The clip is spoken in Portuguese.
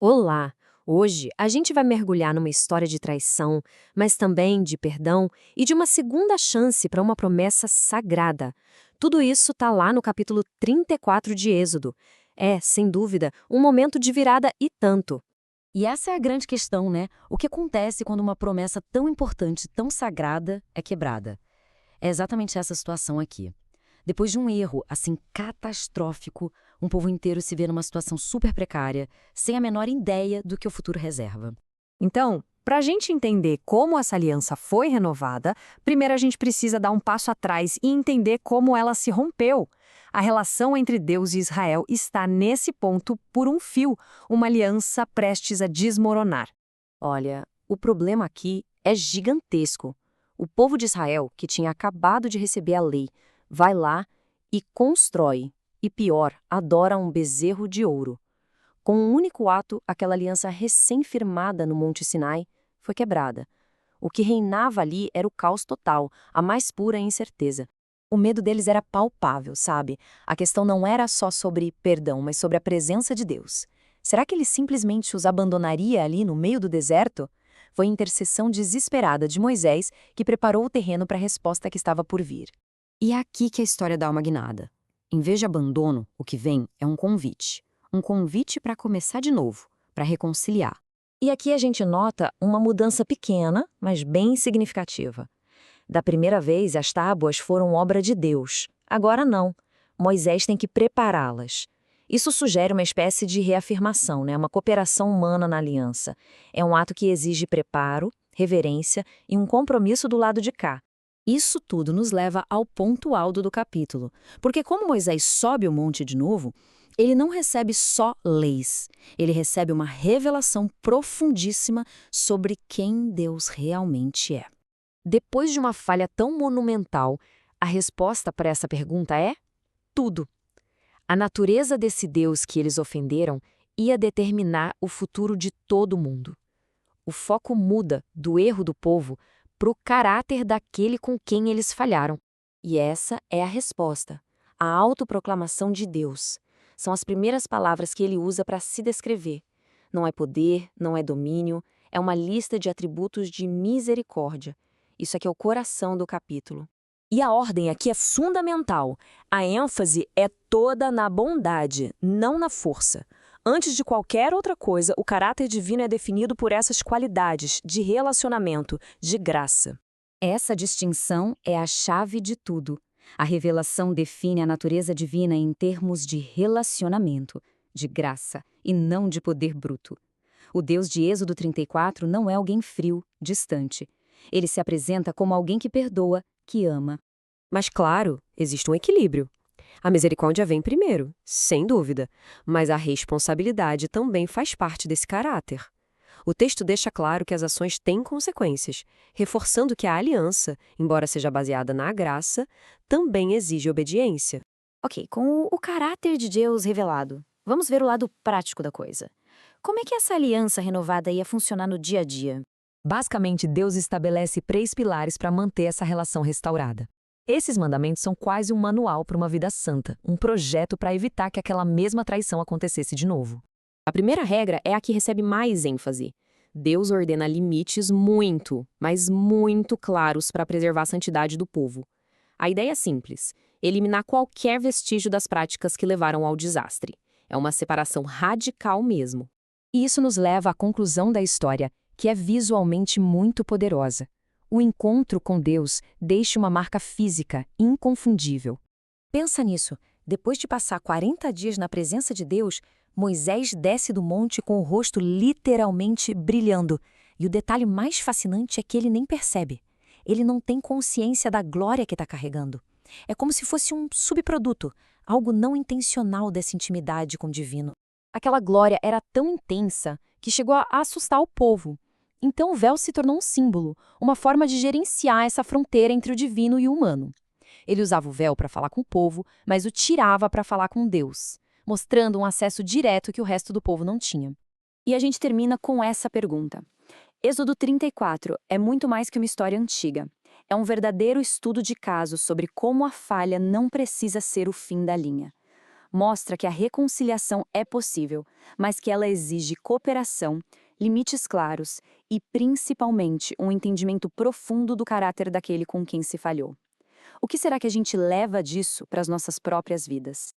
Olá! Hoje a gente vai mergulhar numa história de traição, mas também de perdão e de uma segunda chance para uma promessa sagrada. Tudo isso está lá no capítulo 34 de Êxodo. É, sem dúvida, um momento de virada e tanto. E essa é a grande questão, né? O que acontece quando uma promessa tão importante, tão sagrada, é quebrada? É exatamente essa situação aqui. Depois de um erro, assim, catastrófico, um povo inteiro se vê numa situação super precária, sem a menor ideia do que o futuro reserva. Então, para a gente entender como essa aliança foi renovada, primeiro a gente precisa dar um passo atrás e entender como ela se rompeu. A relação entre Deus e Israel está nesse ponto por um fio, uma aliança prestes a desmoronar. Olha, o problema aqui é gigantesco. O povo de Israel, que tinha acabado de receber a lei, vai lá e constrói, e pior, adora um bezerro de ouro. Com um único ato, aquela aliança recém-firmada no Monte Sinai foi quebrada. O que reinava ali era o caos total, a mais pura incerteza. O medo deles era palpável, sabe? A questão não era só sobre perdão, mas sobre a presença de Deus. Será que ele simplesmente os abandonaria ali no meio do deserto? Foi a intercessão desesperada de Moisés que preparou o terreno para a resposta que estava por vir. E é aqui que a história dá uma guinada. Em vez de abandono, o que vem é um convite. Um convite para começar de novo, para reconciliar. E aqui a gente nota uma mudança pequena, mas bem significativa. Da primeira vez, as tábuas foram obra de Deus. Agora não. Moisés tem que prepará-las. Isso sugere uma espécie de reafirmação, né? Uma cooperação humana na aliança. É um ato que exige preparo, reverência e um compromisso do lado de cá. Isso tudo nos leva ao ponto alto do capítulo. Porque como Moisés sobe o monte de novo, ele não recebe só leis. Ele recebe uma revelação profundíssima sobre quem Deus realmente é. Depois de uma falha tão monumental, a resposta para essa pergunta é tudo. A natureza desse Deus que eles ofenderam ia determinar o futuro de todo mundo. O foco muda do erro do povo para o caráter daquele com quem eles falharam. E essa é a resposta, a autoproclamação de Deus. São as primeiras palavras que ele usa para se descrever. Não é poder, não é domínio, é uma lista de atributos de misericórdia. Isso aqui é o coração do capítulo. E a ordem aqui é fundamental. A ênfase é toda na bondade, não na força. Antes de qualquer outra coisa, o caráter divino é definido por essas qualidades de relacionamento, de graça. Essa distinção é a chave de tudo. A revelação define a natureza divina em termos de relacionamento, de graça e não de poder bruto. O Deus de Êxodo 34 não é alguém frio, distante. Ele se apresenta como alguém que perdoa, que ama. Mas, claro, existe um equilíbrio. A misericórdia vem primeiro, sem dúvida, mas a responsabilidade também faz parte desse caráter. O texto deixa claro que as ações têm consequências, reforçando que a aliança, embora seja baseada na graça, também exige obediência. Ok, com o caráter de Deus revelado, vamos ver o lado prático da coisa. Como é que essa aliança renovada ia funcionar no dia a dia? Basicamente, Deus estabelece 3 pilares para manter essa relação restaurada. Esses mandamentos são quase um manual para uma vida santa, um projeto para evitar que aquela mesma traição acontecesse de novo. A primeira regra é a que recebe mais ênfase. Deus ordena limites muito, mas muito claros para preservar a santidade do povo. A ideia é simples: eliminar qualquer vestígio das práticas que levaram ao desastre. É uma separação radical mesmo. E isso nos leva à conclusão da história, que é visualmente muito poderosa. O encontro com Deus deixa uma marca física inconfundível. Pensa nisso. Depois de passar 40 dias na presença de Deus, Moisés desce do monte com o rosto literalmente brilhando. E o detalhe mais fascinante é que ele nem percebe. Ele não tem consciência da glória que está carregando. É como se fosse um subproduto, algo não intencional dessa intimidade com o divino. Aquela glória era tão intensa que chegou a assustar o povo. Então o véu se tornou um símbolo, uma forma de gerenciar essa fronteira entre o divino e o humano. Ele usava o véu para falar com o povo, mas o tirava para falar com Deus, mostrando um acesso direto que o resto do povo não tinha. E a gente termina com essa pergunta. Êxodo 34 é muito mais que uma história antiga. É um verdadeiro estudo de caso sobre como a falha não precisa ser o fim da linha. mostra que a reconciliação é possível, mas que ela exige cooperação, limites claros e, principalmente, um entendimento profundo do caráter daquele com quem se falhou. O que será que a gente leva disso para as nossas próprias vidas?